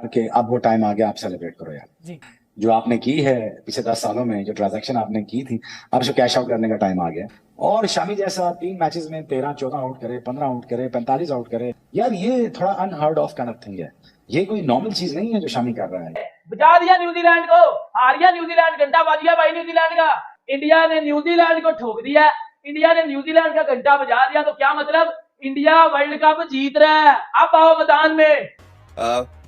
कि अब वो टाइम आ गया, आप सेलिब्रेट करो यार जी। जो आपने की है पिछले 10 सालों में, जो ट्रांजैक्शन आपने की थी, अब उसको कैश आउट करने का टाइम आ गया। और शामी जैसा 3 मैचेस में 13-14 आउट करे, 15 आउट करे, 45 आउट करे, यार ये थोड़ा unheard of kind of thing है। ये कोई नॉर्मल चीज नहीं है जो शामी कर रहा है। बचा दिया न्यूजीलैंड को, हार गया न्यूजीलैंड, घंटा बज गया भाई न्यूजीलैंड का। इंडिया ने न्यूजीलैंड को ठोक दिया, इंडिया ने न्यूजीलैंड का घंटा बजा दिया। तो क्या मतलब, इंडिया वर्ल्ड कप जीत रहा है। अब आओ मैदान में।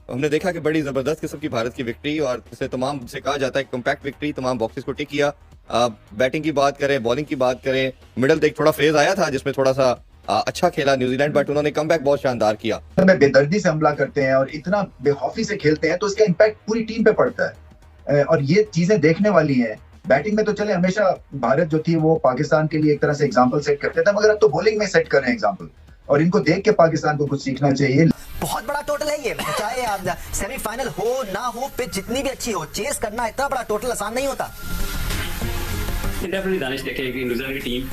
हमने देखा कि बड़ी जबरदस्त किस्म की भारत की विक्ट्री, और इसे तमाम से कहा जाता है कॉम्पैक्ट विक्ट्री, तमाम बॉक्सेस को टिक किया। बैटिंग की बात करें, बॉलिंग की बात करें, मिडल एक थोड़ा फेज आया था जिसमें थोड़ा सा अच्छा खेला न्यूजीलैंड, बट उन्होंने कमबैक बहुत शानदार किया। में बेदर्दी से हमला करते हैं और इतना बेखौफी से खेलते हैं तो इसका इम्पैक्ट पूरी टीम पे पड़ता है, और ये चीजें देखने वाली हैं। बैटिंग में तो चले हमेशा भारत जो थी वो पाकिस्तान के लिए एक तरह से एग्जांपल सेट करते थे, मगर अब तो बॉलिंग में सेट कर रहे हैं एग्जांपल, और इनको देख के पाकिस्तान को कुछ सीखना चाहिए। बहुत बड़ा टोटल है ये, चाहे आप सेमीफाइनल हो ना हो, पिच जितनी भी अच्छी हो, चेस करना इतना बड़ा टोटल आसान नहीं होता। डेफिनेटली दानिश देखे कि न्यूजीलैंड की टीम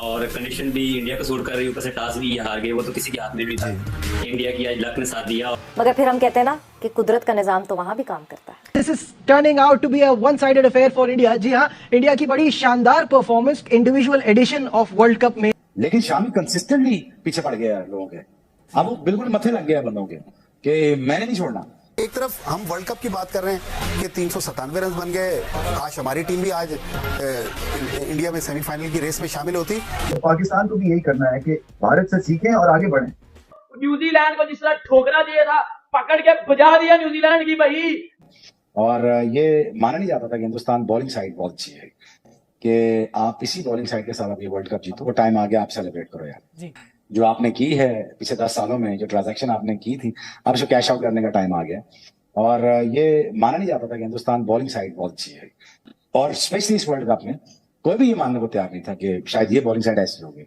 और कंडीशन भी इंडिया को सूट कर रही है, ऊपर से टॉस भी ये हार गए, वो तो किसी के हाथ में भी था। इंडिया की आज लक ने साथ दिया। मगर फिर हम कहते हैं ना कि कुदरत का निजाम तो वहां भी काम करता है। This is turning out to be a one sided affair for India. जी हाँ, इंडिया की बड़ी शानदार performance individual edition of world cup में, लेकिन शामी कंसिस्टेंटली पीछे पड़ गया है लोगों के। अब वो बिल्कुल मथे लग गया है बंदों के कि मैंने नहीं छोड़ना। एक तरफ हम वर्ल्ड कप की बात कर रहे हैं कि 397 रन बन गए, काश हमारी टीम भी आज इंडिया में सेमीफाइनल की रेस में शामिल होती। तो पाकिस्तान को भी यही करना है कि भारत से सीखें और आगे बढ़ें। न्यूजीलैंड को जिस तरह ठोकना चाहिए था, पकड़ के बजा दिया न्यूजीलैंड की भाई। और ये माना नहीं जाता था कि हिंदुस्तान बॉलिंग साइड बहुत अच्छी है, कि आप इसी बॉलिंग साइड के साथ आप ये वर्ल्ड कप जीतो। वो टाइम आ गया, आप सेलिब्रेट करो यार जी। जो आपने की है पिछले 10 सालों में, जो ट्रांजैक्शन आपने की थी, अब उसको कैश आउट करने का टाइम आ गया। और ये माना नहीं जाता था कि हिंदुस्तान बॉलिंग साइड बहुत अच्छी है, और स्पेशली इस वर्ल्ड कप में कोई भी ये मानने को तैयार नहीं था कि शायद ये बॉलिंग साइड ऐसी होगी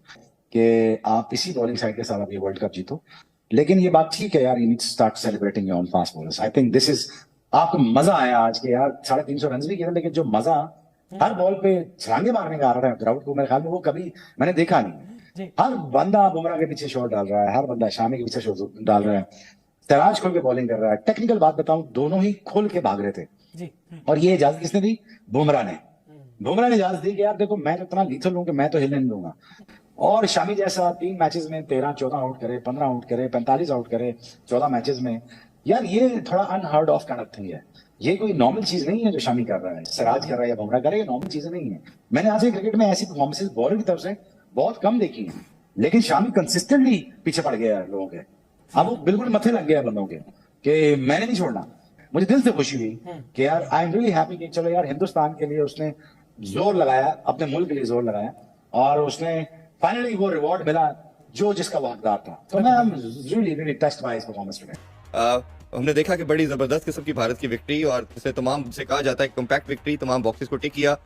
कि आप इसी बॉलिंग साइड के साथ आप ये वर्ल्ड कप जीतो। लेकिन ये बात ठीक है यार, you need to start celebrating your own fast bowlers. I think this is, आपको मजा आया आज के यार 350 रन भी किए, लेकिन जो मजा हर बॉल पे छलांगे मारने का आ रहा था ग्राउंड को, मेरे ख्याल में वो कभी मैंने देखा नहीं। हर बंदा बुमराह के पीछे शॉट डाल रहा है, हर बंदा शामी के पीछे शॉट डाल रहा है, सिराज खोल के बॉलिंग कर रहा है। टेक्निकल बात बताऊं, दोनों ही खोल के भाग रहे थे जी। और ये इजाजत किसने दी? बुमराह ने। बुमराह ने इजाजत दी कि यार देखो मैं तो इतना लीथल हूं कि मैं तो हिलने नहीं दूंगा। और शामी जैसा 3 मैचेस में 13-14 आउट करे, 15 आउट करे, 45 आउट करे 14 मैचेस में, यार ये थोड़ा unheard of kind of thing है। ये कोई नॉर्मल चीज नहीं है जो शामी कर रहा है, सिराज कर रहा है या बुमराह कर रहा है, ये नॉर्मल चीजें नहीं है। मैंने आज क्रिकेट में ऐसी परफॉर्मेंसेस बॉलर की तरफ से बहुत कम देखी है, लेकिन शामी कंसिस्टेंटली पीछे पड़ गया है लोगों के। अब वो बिल्कुल मथे लग गया है बंदों के कि मैंने नहीं छोड़ना। मुझे दिल से खुशी हुई कि यार आई एम रियली हैप्पी कि चलो यार हिंदुस्तान के लिए उसने जोर लगाया, अपने मुल्क के लिए जोर लगाया, और उसने फाइनली वो रिवॉर्ड मिला जो जिसका वो हकदार था। तो मैं really really touched by his performance today. हमने देखा कि बड़ी जबरदस्त किस्म की भारत की विक्ट्री, और इसे तमाम से कहा जाता है कॉम्पैक्ट विक्ट्री, तमाम बॉक्सेस को टिक किया।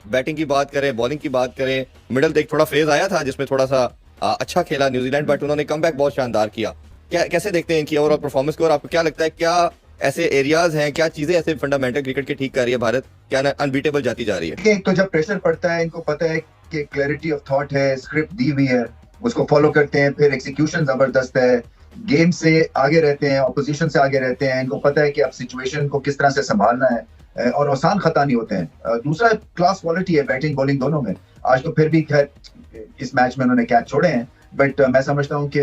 बैटिंग की बात करें, बॉलिंग की बात करें, मिडल एक थोड़ा फेज आया था जिसमें थोड़ा सा अच्छा खेला न्यूजीलैंड, बट उन्होंने कमबैक बहुत शानदार किया। कैसे देखते हैं इनकी ओवरऑल परफॉर्मेंस को, और आपको क्या लगता है क्या ऐसे एरियाज हैं, क्या चीजें ऐसे फंडामेंटल क्रिकेट के ठीक कर रही है भारत, क्या अनबीटेबल जाती जा रही है? एक तो जब प्रेशर पड़ता है, इनको पता है कि क्लैरिटी ऑफ थॉट है, स्क्रिप्ट दी हुई है, उसको फॉलो करते हैं, फिर एक्सिक्यूशन जबरदस्त है, गेम से आगे रहते हैं, ऑपोजिशन से आगे रहते हैं, इनको पता है कि अब सिचुएशन को किस तरह से संभालना है, और आसान खता नहीं होते हैं। दूसरा क्लास क्वालिटी है बैटिंग बॉलिंग दोनों में। आज तो फिर भी खैर इस मैच में उन्होंने कैच छोड़े हैं, बट मैं समझता हूं कि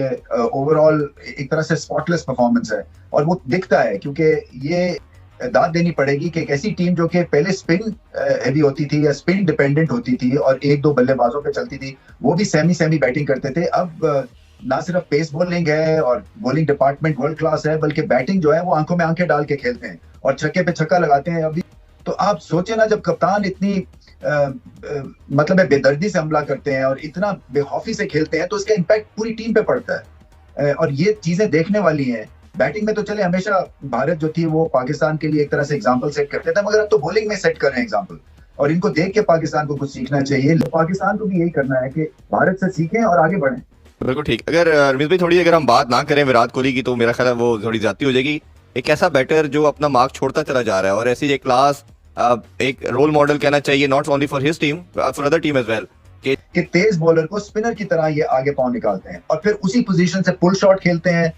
ओवरऑल एक तरह से स्पॉटलेस परफॉर्मेंस है, और वो दिखता है क्योंकि ये दाद देनी पड़ेगी कि एक ऐसी टीम जो कि पहले स्पिन हैवी होती थी या स्पिन डिपेंडेंट होती थी और 1-2 बल्लेबाजों पे चलती थी, वो भी सेमी बैटिंग करते थे। अब ना सिर्फ पेस बॉलिंग है और बॉलिंग डिपार्टमेंट वर्ल्ड क्लास है, बल्कि बैटिंग जो है वो आंखों में आंखें डाल के खेलते हैं और छक्के पे छक्का लगाते हैं अभी। तो आप सोचे ना, जब कप्तान इतनी मतलब है बेदर्दी से हमला करते हैं और इतना बेखौफी से खेलते हैं तो इसका इम्पैक्ट पूरी टीम पे पड़ता है, और ये चीजें देखने वाली हैं। बैटिंग में तो चले हमेशा भारत जो थी वो पाकिस्तान के लिए एक तरह से एग्जांपल सेट करते थे, मगर अब तो बॉलिंग में सेट कर रहे हैं एग्जांपल, और इनको देख के पाकिस्तान को कुछ सीखना चाहिए। पाकिस्तान को भी यही करना है कि भारत से सीखें और आगे बढ़ें। बिल्कुल ठीक। अगर रमीज भाई थोड़ी अगर हम बात ना करें विराट कोहली की, तो मेरा ख्याल है वो थोड़ी ज्यादती हो जाएगी। एक ऐसा बैटर जो अपना मार्क छोड़ता चला जा रहा है, और ऐसी एक क्लास एक रोल मॉडल कहना चाहिए, not only for his team, for other team as well, कि तेज बॉलर को स्पिनर की तरह ये आगे पांव निकालते हैं और फिर उसी पोजीशन से पुल शॉट खेलते हैं,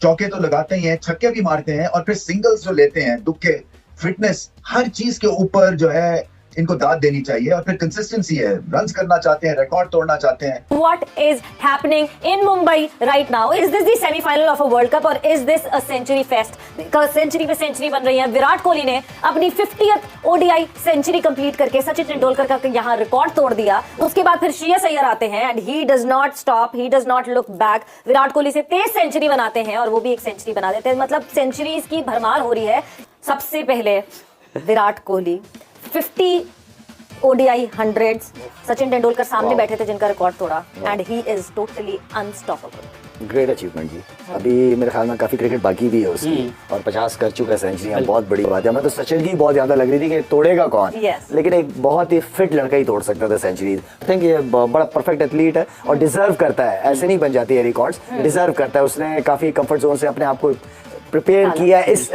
चौके तो लगाते ही हैं, छक्के भी मारते हैं, और फिर सिंगल्स जो लेते हैं, दुक्के, फिटनेस, हर चीज के ऊपर जो है इनको दाद देनी चाहिए। और फिर कंसिस्टेंसी है, रन्स करना चाहते हैं, रिकॉर्ड तोड़ना चाहते हैं। What is happening in Mumbai right now? Is this the semi-final of a World Cup or is this a century fest? Century पे सेंचुरी बन रही है। विराट कोहली ने अपनी 50th ODI सेंचुरी कंप्लीट करके सचिन तेंदुलकर का यहाँ रिकॉर्ड तोड़ दिया। उसके बाद फिर श्रेयस अय्यर आते हैं and he does not stop, he does not look back. Virat Kohli से 23 सेंचुरी बनाते हैं और वो भी एक सेंचुरी बना देते हैं। मतलब सेंचुरीज की भरमार हो रही है। सबसे पहले विराट कोहली 50 ODI 100s सचिन तेंदुलकर सामने बैठे थे जिनका रिकॉर्ड तोड़ा and he is totally unstoppable. Great achievement जी। अभी मेरे ख्याल में काफी क्रिकेट बाकी भी है उसकी और 50 कर चुका है सेंचुरी, बहुत बड़ी बात है। मैं तो सचिन की बहुत ज्यादा लग रही थी कि तोड़ेगा कौन, लेकिन एक बहुत ही फिट लड़का ही तोड़ सकता था सेंचुरी। आई थिंक ये बड़ा परफेक्ट एथलीट है और डिजर्व करता है, ऐसे नहीं बन जाती है रिकॉर्ड्स, डिजर्व करता है। उसने काफी कंफर्ट जोन से अपने आप को प्रिपेयर किया इस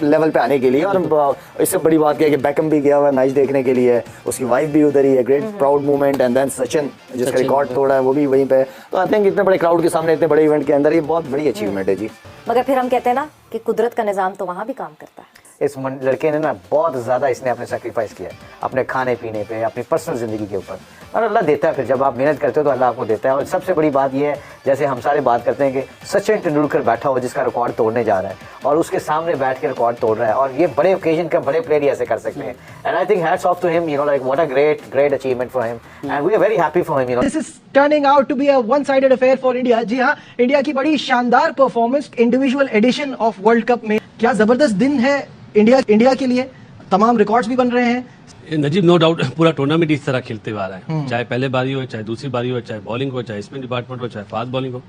लेवल पे आने के लिए। और इससे बड़ी बात क्या है कि बैकम भी गया हुआ है मैच देखने के लिए, उसकी वाइफ भी उधर ही है। Great proud moment. And then Sachin जिसका रिकॉर्ड तोड़ा है वो भी वहीं पे। तो आई थिंक इतने बड़े क्राउड के सामने, इतने बड़े इवेंट के अंदर ये बहुत बड़ी अचीवमेंट है जी। मगर फिर हम कहते हैं ना कि कुदरत का निजाम तो वहां भी काम करता है। इस लड़के ने ना बहुत ज्यादा इसने अपने सेक्रीफाइस किया अपने खाने पीने पे, अपनी पर्सनल जिंदगी के ऊपर, और अल्लाह देता है। फिर जब आप मेहनत करते हो तो अल्लाह आपको देता है। और सबसे बड़ी बात यह है, जैसे हम सारे बात करते हैं कि सचिन तेंदुलकर बैठा हो जिसका रिकॉर्ड तोड़ने जा रहा है और उसके सामने बैठ के रिकॉर्ड तोड़ रहा है, और ये बड़े ओकेजन का बड़े प्लेयर ही ऐसे कर सकते हैं। And I think hats off to him, you know, like what a great achievement for him and we are very happy for him, you know. This is turning out to be a one sided affair for India. जी हाँ, India की बड़ी शानदार performance individual edition of world cup में। क्या जबरदस्त दिन है इंडिया के लिए, तमाम रिकॉर्ड्स भी बन रहे हैं। नजीब, नो डाउट पूरा टूर्नामेंट इस तरह खेलते हुए आ रहा है, चाहे पहले बारी हो, चाहे दूसरी बारी हो, चाहे बॉलिंग हो, चाहे स्पिन डिपार्टमेंट हो, चाहे फास्ट बॉलिंग हो।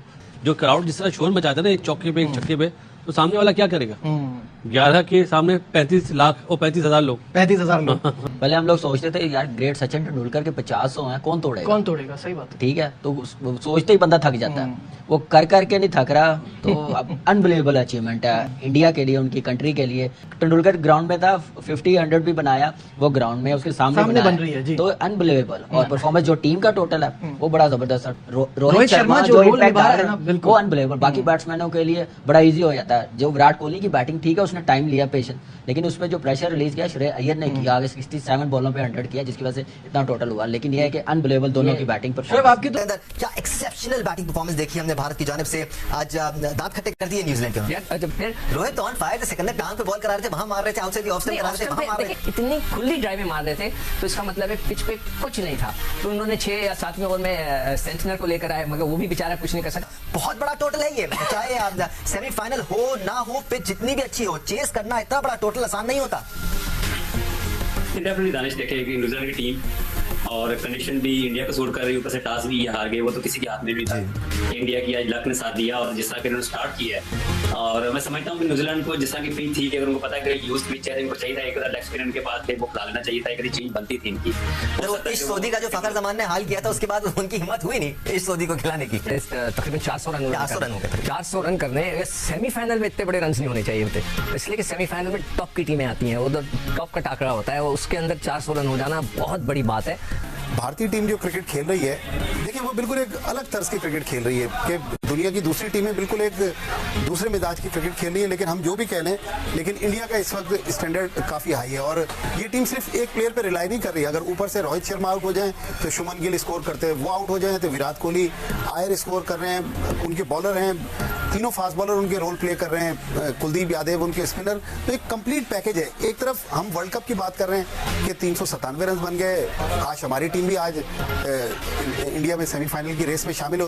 जो क्राउड जिस तरह शोर मचाता है ना एक चौके पे एक छक्के पे, तो सामने वाला क्या करेगा? 11 के सामने 35 लाख और 35,000 लोग। 35,000 लोग। पहले हम लोग सोचते थे यार ग्रेट सचिन तेंदुलकर के 50 हैं, कौन तोड़ेगा? सही बात है। ठीक है, तो सोचते ही बंदा थक जाता है। वो कर करके नहीं थक रहा, तो अब अनबिलीवेबल अचीवमेंट है इंडिया के लिए, उनकी कंट्री के लिए। तेंदुलकर ग्राउंड में था, 50 100 भी बनाया वो ग्राउंड में, उसके सामने बन रही है जी। तो अनबिलीवेबल। और परफॉर्मेंस जो टीम का टोटल है वो बड़ा जबरदस्त है। रोहित शर्मा जो इम्पैक्ट आ रहा है वो अनबिलीवेबल। बाकी बैट्समैनों के लिए बड़ा इजी हो जाता है। जो विराट कोहली की बैटिंग ठीक है, उसने टाइम लिया, पेशेंस, लेकिन उसमें जो प्रेशर रिलीज किया श्रेयस अय्यर ने किया, आगे 67 बॉलों पे 100 किया, जिसकी वजह से इतना टोटल हुआ। लेकिन यह है कि अनबिलीवेबल दोनों की बैटिंग परफॉर्मेंस। क्या एक्सेप्शनल बैटिंग परफॉर्मेंस देखी हमने भारत की जानिब से। आज दांत खट्टे कर दिए न्यूजीलैंड के। रोहित ऑन फायर थे, सिकंदर टांग पे बॉल करा रहे थे, वहां मार रहे थे, आउटसाइड ऑफ स्टंप करा रहे थे, वहां मार रहे थे। इतनी खुली ड्राइव मार रहे थे, तो इसका मतलब है पिच पे कुछ नहीं था। तो उन्होंने 6 या 7वें ओवर में सेंटनर को लेकर आए, मगर वो भी बेचारा कुछ नहीं कर सकता। बहुत बड़ा टोटल है ये, चाहे सेमीफाइनल हो ना हो, पिच जितनी भी अच्छी हो, चेस करना इतना बड़ा टोटल आसान नहीं होता। डेफिनेटली दानिश देखे कि न्यूजीलैंड की टीम और कंडीशन भी इंडिया को सूट कर रही है, ऊपर से टॉस भी ये हार गए, वो तो किसी के हाथ में भी था। इंडिया की आज लक ने साथ दिया और जिस तरह के उन्होंने स्टार्ट किया है, और मैं समझता हूँ कि न्यूजीलैंड को जिस तरह की पिच थी कि अगर उनको पता है कि यूज पिच है, इनको चाहिए था एक लेग स्पिनर के पास थे, वो खिला लेना चाहिए था, एक चीज बनती थी इनकी। इस सोदी का जो फखर जमान ने हाल किया था, उसके बाद उनकी हिम्मत हुई नहीं इस सोदी को खिलाने की। तकरीबन 400 रन हो गए। 400 रन करने सेमीफाइनल में इतने बड़े रन नहीं होने चाहिए होते, इसलिए कि सेमीफाइनल में टॉप की टीमें आती हैं, उधर टॉप का टाकरा होता है, उसके अंदर 400 रन हो जाना बहुत बड़ी बात है। भारतीय टीम जो क्रिकेट खेल रही है, देखिए वो बिल्कुल एक अलग तर्ज की क्रिकेट खेल रही है कि दुनिया की दूसरी टीमें बिल्कुल एक दूसरे मिजाज की क्रिकेट खेल रही है। लेकिन हम जो भी कह लें, लेकिन इंडिया का इस वक्त स्टैंडर्ड काफ़ी हाई है और ये टीम सिर्फ एक प्लेयर पर रिलाई नहीं कर रही है। अगर ऊपर से रोहित शर्मा आउट हो जाए तो शुभमन गिल स्कोर करते हैं, वो आउट हो जाए तो विराट कोहली आयर स्कोर कर रहे हैं, उनके बॉलर हैं, तीनों फास्ट बॉलर उनके रोल प्ले कर रहे हैं, कुलदीप यादव उनके स्पिनर। तो एक कंप्लीट पैकेज है। एक तरफ हम वर्ल्ड कप की बात कर रहे हैं कि 397 रन बन गए, आज हमारी टीम भी आज इंडिया में सेमीफाइनल की रेस में शामिल